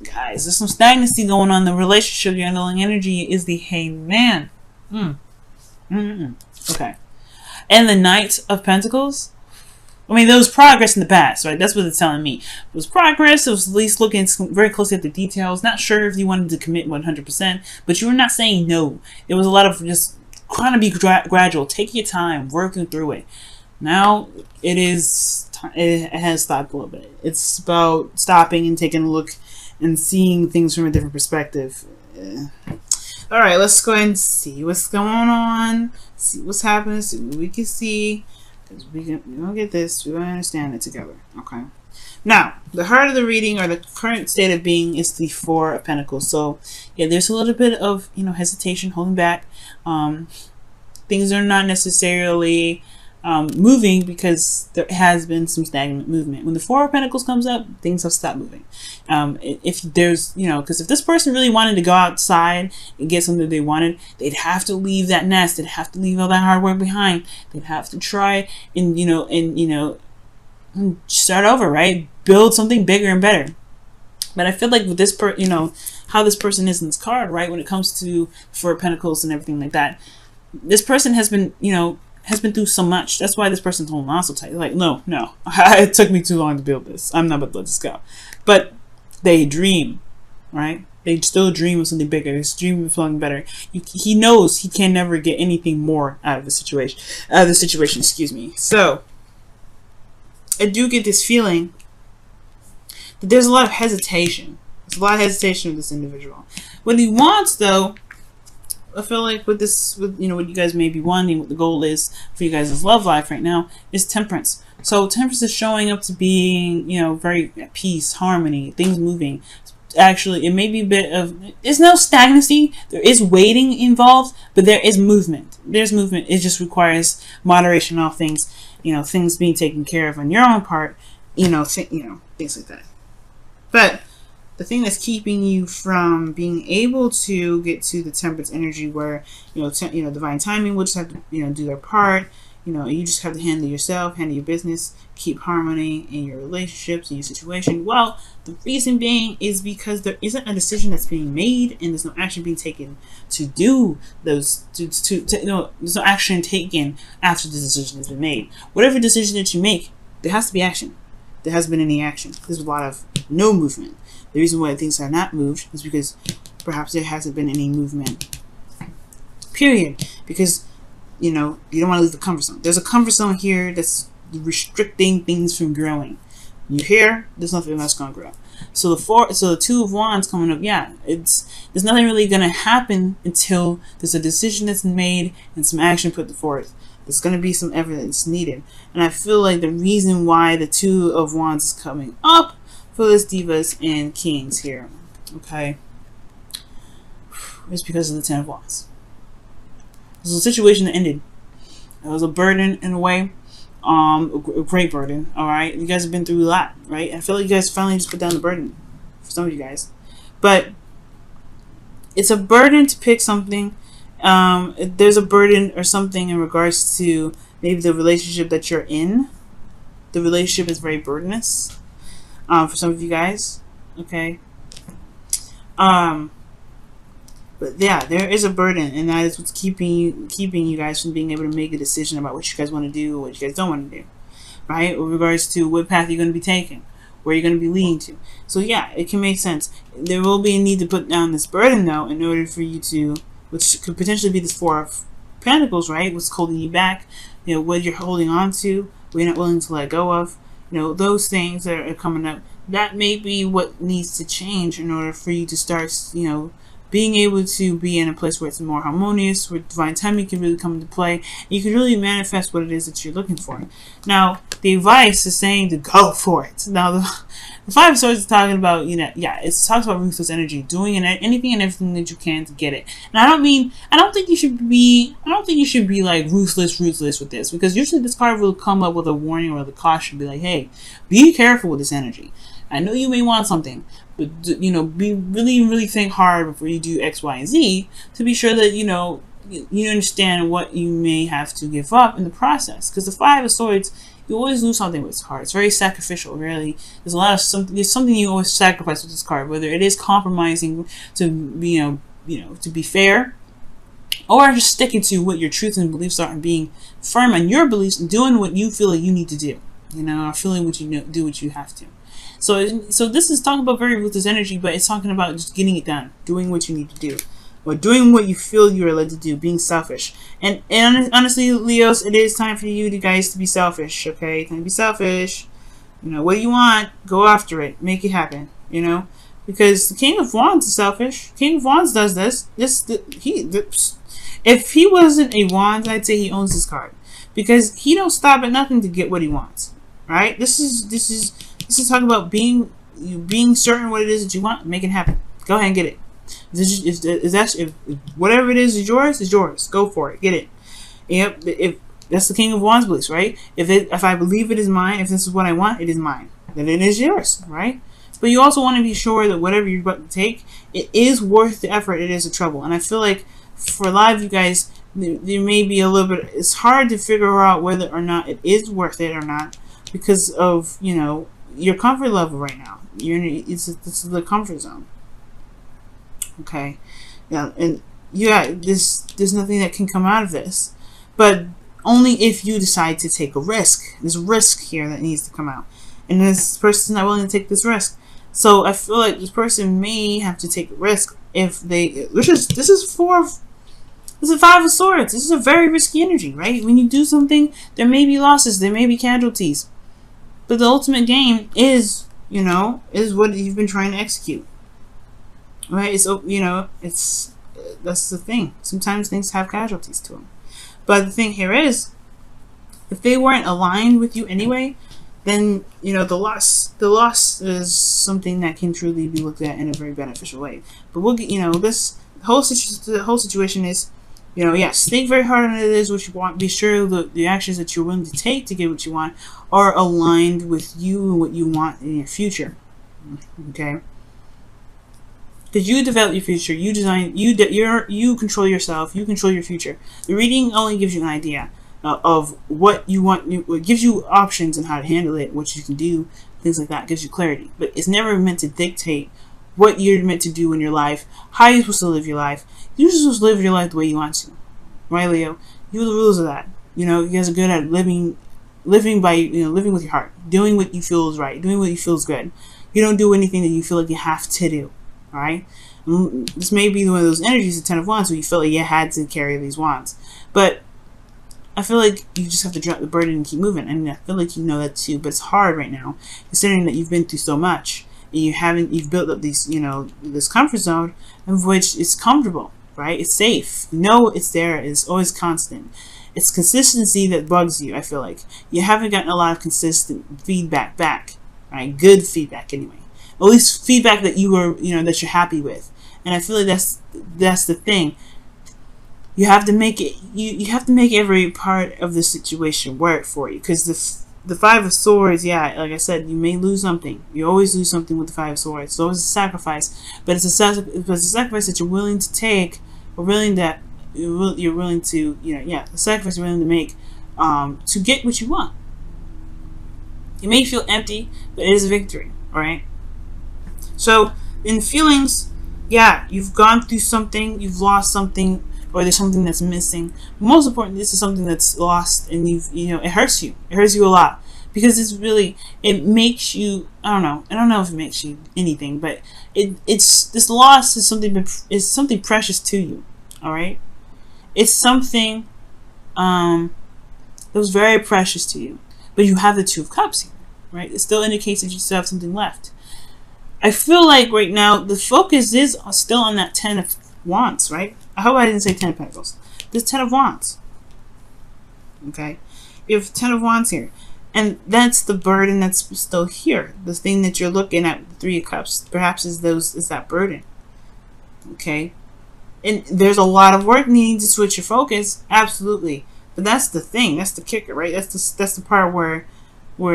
Guys, there's some stagnancy going on in the relationship. Your underlying energy is the Hangman. Okay. And the Knight of Pentacles. I mean, there was progress in the past, right? That's what it's telling me. It was progress. It was at least looking very closely at the details. Not sure if you wanted to commit 100%, but you were not saying no. There was a lot of just trying to be gradual. Take your time, working through it. Now it has stopped a little bit. It's about stopping and taking a look and seeing things from a different perspective. All right, let's go ahead and see what's going on. See what's happening. See what we can see. Because we're going to get this. We're going to understand it together. Okay. Now, the heart of the reading, or the current state of being, is the Four of Pentacles. So, yeah, there's a little bit of, hesitation, holding back. Things are not necessarily moving because there has been some stagnant movement. When the Four of Pentacles comes up, things have stopped moving. If there's, because if this person really wanted to go outside and get something they wanted, they'd have to leave that nest. They'd have to leave all that hard work behind. They'd have to try and, start over, right? Build something bigger and better. But I feel like with this how this person is in this card, right? When it comes to Four of Pentacles and everything like that, this person has been, has been through so much. That's why this person's holding on so tight. Like, no, it took me too long to build this. I'm not about to let this go. But they dream, right? They still dream of something bigger. They dream of something better. He knows he can never get anything more out of the situation. Excuse me. So, I do get this feeling that there's a lot of hesitation. There's a lot of hesitation with this individual. What he wants, though, I feel like with what you guys may be wanting, what the goal is for you guys' love life right now, is temperance. So temperance is showing up to being, very at peace, harmony, things moving. Actually, it may be a bit of, there's no stagnancy. There is waiting involved, but there is movement. There's movement. It just requires moderation on things, things being taken care of on your own part, things like that. But the thing that's keeping you from being able to get to the temperance energy, where divine timing will just have to do their part. You just have to handle yourself, handle your business, keep harmony in your relationships, in your situation. Well, the reason being is because there isn't a decision that's being made, and there's no action being taken to do those. There's no action taken after the decision has been made. Whatever decision that you make, there has to be action. There hasn't been any action. There's a lot of no movement. The reason why things are not moved is because perhaps there hasn't been any movement. Period. Because, you don't want to leave the comfort zone. There's a comfort zone here that's restricting things from growing. You hear? There's nothing that's going to grow. So the Two of Wands coming up, there's nothing really going to happen until there's a decision that's made and some action put forth. There's going to be some evidence needed. And I feel like the reason why the Two of Wands is coming up for this Divas and Kings here, okay, is because of the Ten of Wands. This was a situation that ended. It was a burden in a way, a great burden. All right, you guys have been through a lot, right? I feel like you guys finally just put down the burden for some of you guys, but it's a burden to pick something. There's a burden or something in regards to maybe the relationship that you're in. The relationship is very burdenous. For some of you guys, okay. But yeah, there is a burden, and that is what's keeping you guys from being able to make a decision about what you guys want to do, or what you guys don't want to do, right? With regards to what path you're going to be taking, where you're going to be leading to. So yeah, it can make sense. There will be a need to put down this burden, though, in order for you to, which could potentially be this Four of Pentacles, right? What's holding you back? What you're holding on to, what you're not willing to let go of. Those things that are coming up, that may be what needs to change in order for you to start, being able to be in a place where it's more harmonious, where divine timing can really come into play. You can really manifest what it is that you're looking for. Now, the advice is saying to go for it. Now, the Five of Swords is talking about, it talks about ruthless energy, doing anything and everything that you can to get it. And I don't think you should be like ruthless with this, because usually this card will come up with a warning or the caution, be like, hey, be careful with this energy. I know you may want something, but be really think hard before you do X, Y, and Z to be sure that you understand what you may have to give up in the process. Because the Five of Swords You always lose something with this card. It's very sacrificial, really. There's a lot of something. There's something you always sacrifice with this card, whether it is compromising to be, to be fair, or just sticking to what your truth and beliefs are and being firm on your beliefs and doing what you feel like you need to do. Or feeling what you know, do what you have to. So this is talking about very ruthless energy, but it's talking about just getting it done, doing what you need to do, or doing what you feel you are led to do, being selfish. And honestly, Leos, it is time for you guys to be selfish. Okay, time to be selfish. What do you want? Go after it. Make it happen. Because the King of Wands is selfish. King of Wands does this. If he wasn't a Wands, I'd say he owns this card, because he don't stop at nothing to get what he wants. Right? This is talking about being certain what it is that you want, make it happen. Go ahead and get it. If whatever it is yours, is yours. Go for it. Get it. Yep. If that's the King of Wands beliefs, right? If I believe it is mine, if this is what I want, it is mine. Then it is yours, right? But you also want to be sure that whatever you're about to take, it is worth the effort. It is the trouble. And I feel like for a lot of you guys, there may be a little bit. It's hard to figure out whether or not it is worth it or not, because of your comfort level right now. This is the comfort zone. Okay, there's nothing that can come out of this, but only if you decide to take a risk. There's a risk here that needs to come out, and this person's not willing to take this risk. So I feel like this person may have to take a risk if they. This is 5 of Swords. This is a very risky energy, right? When you do something, there may be losses, there may be casualties. But the ultimate game is what you've been trying to execute, right? That's the thing. Sometimes things have casualties to them. But the thing here is, if they weren't aligned with you anyway, then the loss is something that can truly be looked at in a very beneficial way. But we'll get the whole situation is. Yes, think very hard on it is what you want. Be sure that the actions that you're willing to take to get what you want are aligned with you and what you want in your future. Okay? Because you develop your future, you design, you control yourself, you control your future. The reading only gives you an idea of what you want. It gives you options on how to handle it, what you can do, things like that. It gives you clarity. But it's never meant to dictate what you're meant to do in your life, how you're supposed to live your life. You're just supposed to live your life the way you want to. Right, Leo? You're the rules of that. You guys are good at living by, living with your heart. Doing what you feel is right. Doing what you feel is good. You don't do anything that you feel like you have to do. Alright? This may be one of those energies, the Ten of Wands, where you feel like you had to carry these wands. But I feel like you just have to drop the burden and keep moving. And I feel like you know that too. But it's hard right now, considering that you've been through so much. And you've built up these, this comfort zone of which is comfortable, right? It's safe. It's there. It's always constant. It's consistency that bugs you. I feel like you haven't gotten a lot of consistent feedback back, right? Good feedback anyway. At least feedback that you were, that you're happy with. And I feel like that's the thing. You have to make it. You have to make every part of the situation work for you, because the 5 of Swords, yeah, like I said, you may lose something. You always lose something with the 5 of Swords. So it's a sacrifice, but it's a sacrifice that you're willing to take, or you're willing to, the sacrifice you're willing to make to get what you want. It may feel empty, but it is a victory, all right? So in feelings, yeah, you've gone through something, you've lost something, or there's something that's missing. Most important, this is something that's lost, and it hurts you. It hurts you a lot, because it makes you. I don't know if it makes you anything, but it's this loss is something precious to you. All right, it's something that was very precious to you, but you have the 2 of Cups here, right? It still indicates that you still have something left. I feel like right now the focus is still on that 10 of Wands, right? I hope I didn't say 10 of Pentacles. This 10 of Wands. Okay? You have 10 of Wands here. And that's the burden that's still here. The thing that you're looking at, the 3 of Cups, perhaps is that burden. Okay? And there's a lot of work needing to switch your focus. Absolutely. But that's the thing. That's the kicker, right? That's the part where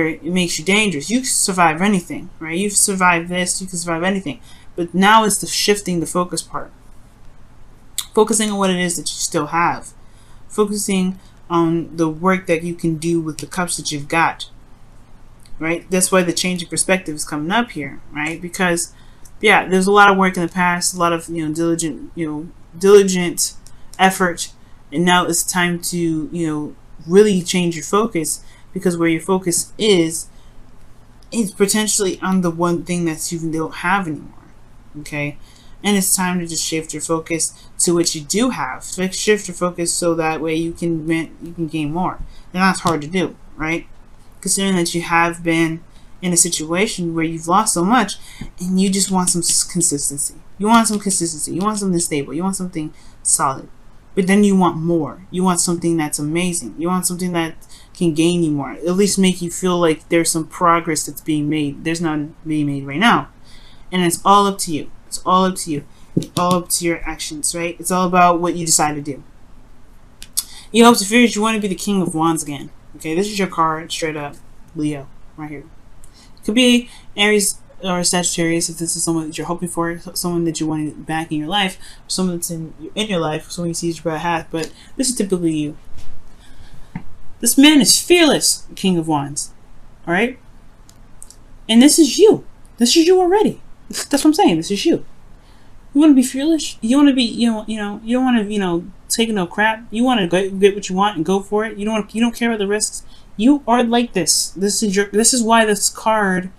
it makes you dangerous. You can survive anything, right? You've survived this. You can survive anything. But now it's the shifting the focus part. Focusing on what it is that you still have. Focusing on the work that you can do with the cups that you've got, right? That's why the change of perspective is coming up here, right? Because yeah, there's a lot of work in the past, a lot of diligent effort, and now it's time to really change your focus, because where your focus is potentially on the one thing that you don't have anymore. Okay, and it's time to just shift your focus to what you do have. Shift your focus so that way you can gain more, and that's hard to do, right? Considering that you have been in a situation where you've lost so much and you just want some consistency. You want some consistency. You want something stable. You want something solid. But then you want more. You want something that's amazing. You want something that can gain you more. At least make you feel like there's some progress that's being made. There's none being made right now. And it's all up to you. It's all up to you. It's all up to your actions, right? It's all about what you decide to do. You hopes and fears, you want to be the King of Wands again. Okay, this is your card, straight up. Leo, right here. Could be Aries or Sagittarius if this is someone that you're hoping for, someone that you want back in your life, someone that's in your life, someone you see as your better half, but this is typically you. This man is fearless, King of Wands. Alright? And this is you. This is you already. That's what I'm saying. This is you. You want to be fearless? You want to be, you don't want to, take no crap. You want to get what you want and go for it. You don't care about the risks. You are like this. This is why this card,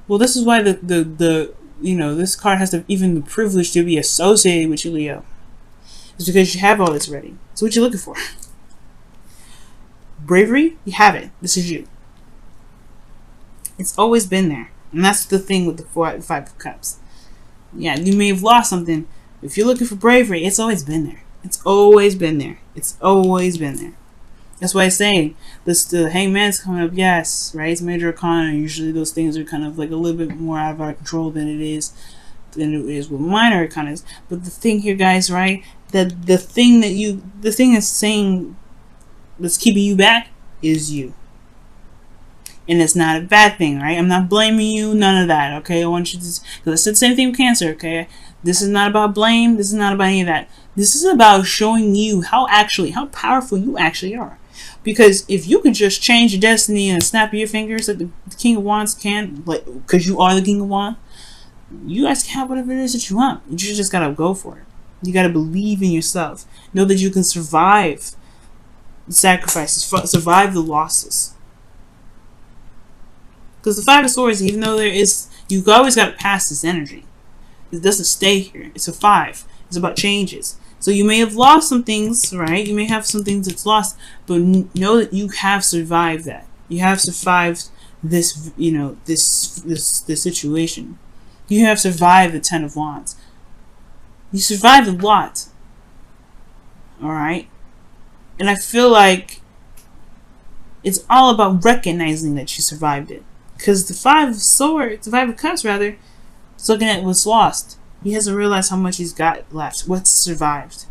well, this is why this card has even the privilege to be associated with you, Leo. It's because you have all this ready. So what you looking for? Bravery, you have it. This is you. It's always been there. And that's the thing with the Five of Cups. Yeah, you may have lost something. If you're looking for bravery, it's always been there. It's always been there. It's always been there. That's why I'm saying the Hangman's coming up, yes, right? It's major arcana. Usually those things are kind of like a little bit more out of our control than it is with minor arcana. But the thing here, guys, right? That the thing that's saying that's keeping you back is you. And it's not a bad thing, right? I'm not blaming you, none of that, okay? I want you to, because I said the same thing with Cancer, okay? This is not about blame. This is not about any of that. This is about showing you how powerful you actually are. Because if you can just change your destiny and snap your fingers like the King of Wands can, like, because you are the King of Wands, you guys can have whatever it is that you want. You just gotta go for it. You gotta believe in yourself. Know that you can survive the sacrifices, survive the losses. Because the Five of Swords, even though you've always got to pass this energy. It doesn't stay here. It's a 5. It's about changes. So you may have lost some things, right? You may have some things that's lost, but know that you have survived that. You have survived this, this situation. You have survived the Ten of Wands. You survived a lot. All right? And I feel like it's all about recognizing that you survived it. Because the Five of Cups, rather, is looking at what's lost. He hasn't realized how much he's got left. What's survived.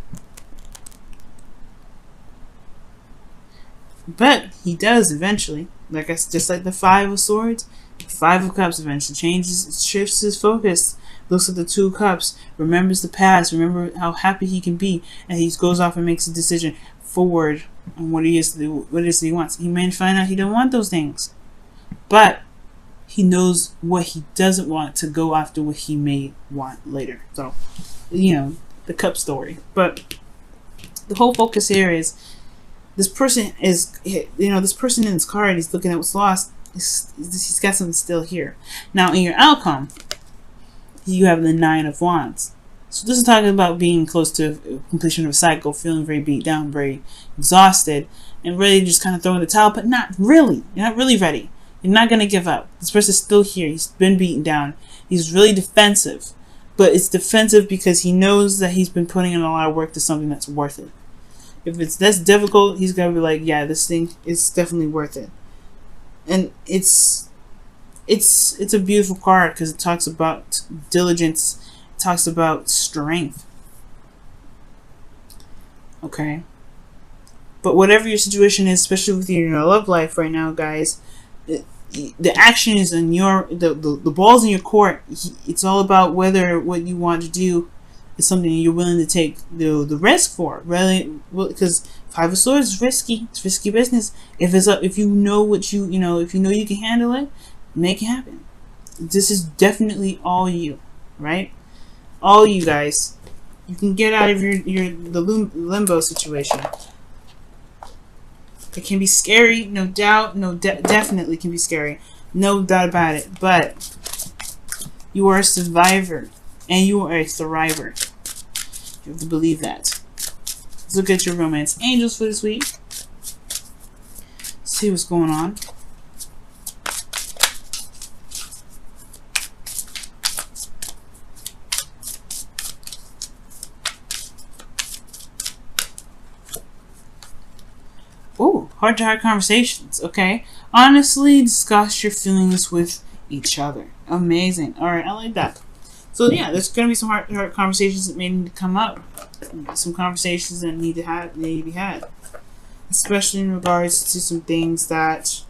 But he does eventually. Just like the Five of Swords, the Five of Cups eventually shifts his focus. Looks at the Two of Cups, remembers the past, remember how happy he can be, and he goes off and makes a decision forward on what it is that he wants. He may find out he don't want those things. But he knows what he doesn't want to go after what he may want later. So, the cup story. But the whole focus here is this person this person in his card, he's looking at what's lost. He's got something still here. Now, in your outcome, you have the Nine of Wands. So this is talking about being close to completion of a cycle, feeling very beat down, very exhausted, and ready to just kind of throw in the towel, but not really. You're not really ready. You're not going to give up. This person's still here. He's been beaten down. He's really defensive. But it's defensive because he knows that he's been putting in a lot of work to something that's worth it. If it's that's difficult, he's going to be like, yeah, this thing is definitely worth it. And it's a beautiful card because it talks about diligence. It talks about strength. Okay? But whatever your situation is, especially with your love life right now, guys, the action is in the ball's in your court. It's all about what you want to do is something you're willing to take the risk for, really, because Five of Swords is risky. It's risky business. If you know what if you know you can handle it, make it happen. This is definitely all you, right? All you guys. You can get out of the limbo situation. It can be scary, no doubt. Definitely can be scary, no doubt about it. But you are a survivor, and you are a thriver. You have to believe that. Let's look at your romance angels for this week. See what's going on. Oh, heart-to-heart conversations. Okay. Honestly, discuss your feelings with each other. Amazing. All right, I like that. So yeah, there's gonna be some heart-to-heart conversations that may need to come up. Some conversations that need to be had, especially in regards to some things that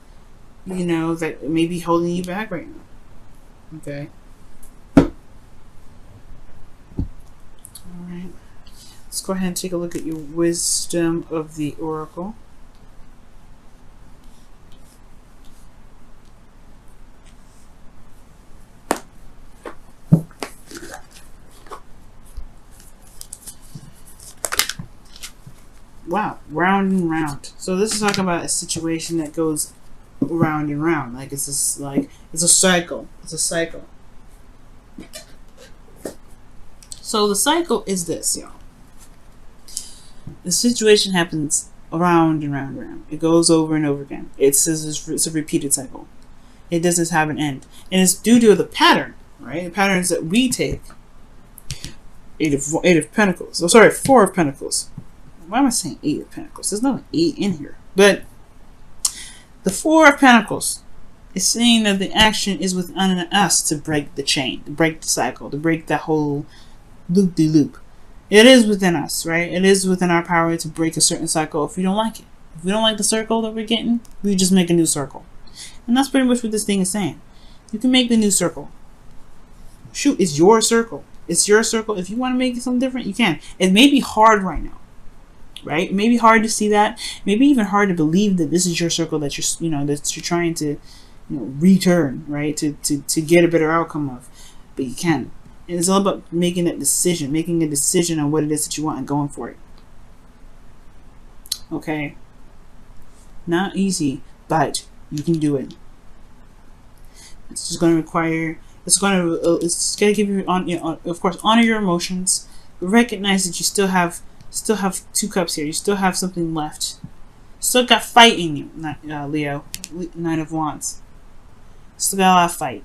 that may be holding you back right now. Okay. All right. Let's go ahead and take a look at your wisdom of the oracle. Wow, round and round. So this is talking about a situation that goes round and round. Like it's a cycle. It's a cycle. So the cycle is this, y'all. The situation happens around and round and round. It goes over and over again. It's a repeated cycle. It doesn't have an end. And it's due to the pattern, right? The patterns that we take. Eight of Pentacles. Oh, sorry, Four of Pentacles. Why am I saying Eight of Pentacles? There's not an 8 in here. But the Four of Pentacles is saying that the action is within us to break the chain, to break the cycle, to break that whole loop-de-loop. It is within us, right? It is within our power to break a certain cycle if we don't like it. If we don't like the circle that we're getting, we just make a new circle. And that's pretty much what this thing is saying. You can make the new circle. Shoot, it's your circle. It's your circle. If you want to make it something different, you can. It may be hard right now. Right? It may be hard to see that. Maybe even hard to believe that this is your circle that you're trying to return, right? To get a better outcome of. But you can. And it's all about making that decision, making a decision on what it is that you want and going for it. Okay? Not easy, but you can do it. It's just going to require. It's going to give you of course, honor your emotions, but recognize that you still have two cups here. You still have something left. Still got fight in you, Leo. Nine of Wands. Still got a lot of fight.